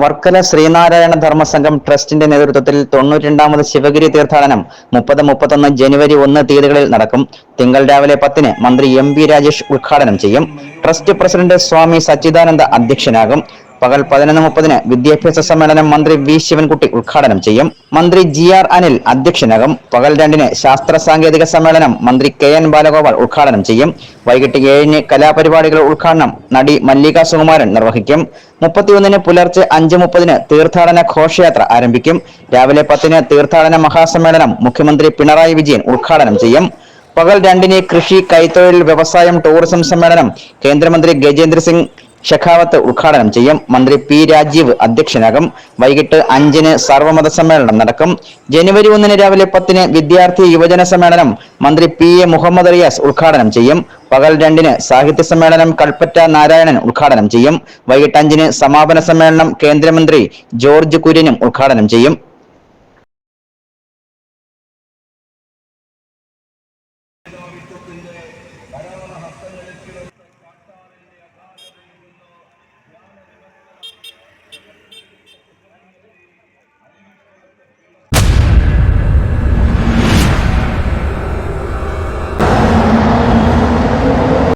വർക്കല ശ്രീനാരായണ ധർമ്മസംഘം ട്രസ്റ്റിന്റെ നേതൃത്വത്തിൽ 92ാമത് ശിവഗിരി തീർത്ഥാടനം 30-31 ജനുവരി 1 തീയതികളിൽ നടക്കും. തിങ്കൾ രാവിലെ 10-ന് മന്ത്രി എം.ബി. രാജേഷ് ഉദ്ഘാടനം ചെയ്യും. ട്രസ്റ്റ് പ്രസിഡന്റ് സ്വാമി സച്ചിദാനന്ദ അധ്യക്ഷനാകും. പകൽ 11:30-ന് വിദ്യാഭ്യാസ സമ്മേളനം മന്ത്രി വി. ശിവൻകുട്ടി ഉദ്ഘാടനം ചെയ്യും. മന്ത്രി ജി.ആർ. അനിൽ അധ്യക്ഷനാകും. പകൽ 2-ന് ശാസ്ത്ര സാങ്കേതിക സമ്മേളനം മന്ത്രി കെ.എൻ. ബാലഗോപാൽ ഉദ്ഘാടനം ചെയ്യും. വൈകിട്ട് 7-ന് കലാപരിപാടികളുടെ ഉദ്ഘാടനം നടി മല്ലിക സുകുമാരൻ നിർവഹിക്കും. 31-ന് പുലർച്ചെ 5:30-ന് തീർത്ഥാടന ഘോഷയാത്ര ആരംഭിക്കും. രാവിലെ 10-ന് തീർത്ഥാടന മഹാസമ്മേളനം മുഖ്യമന്ത്രി പിണറായി വിജയൻ ഉദ്ഘാടനം ചെയ്യും. പകൽ 2-ന് കൃഷി, കൈത്തൊഴിൽ, വ്യവസായം, ടൂറിസം സമ്മേളനം കേന്ദ്രമന്ത്രി ഗജേന്ദ്ര സിംഗ് ഷെഖാവത്ത് ഉദ്ഘാടനം ചെയ്യും. മന്ത്രി പി. രാജീവ് അധ്യക്ഷനാകും. വൈകിട്ട് 5-ന് സർവമത സമ്മേളനം നടക്കും. ജനുവരി 1-ന് രാവിലെ 10-ന് വിദ്യാർത്ഥി യുവജന സമ്മേളനം മന്ത്രി പി. എ. മുഹമ്മദ് റിയാസ് ഉദ്ഘാടനം ചെയ്യും. പകൽ 2-ന് സാഹിത്യ സമ്മേളനം കൽപ്പറ്റ നാരായണൻ ഉദ്ഘാടനം ചെയ്യും. വൈകിട്ട് 5-ന് സമാപന സമ്മേളനം കേന്ദ്രമന്ത്രി ജോർജ് കുര്യനും ഉദ്ഘാടനം ചെയ്യും.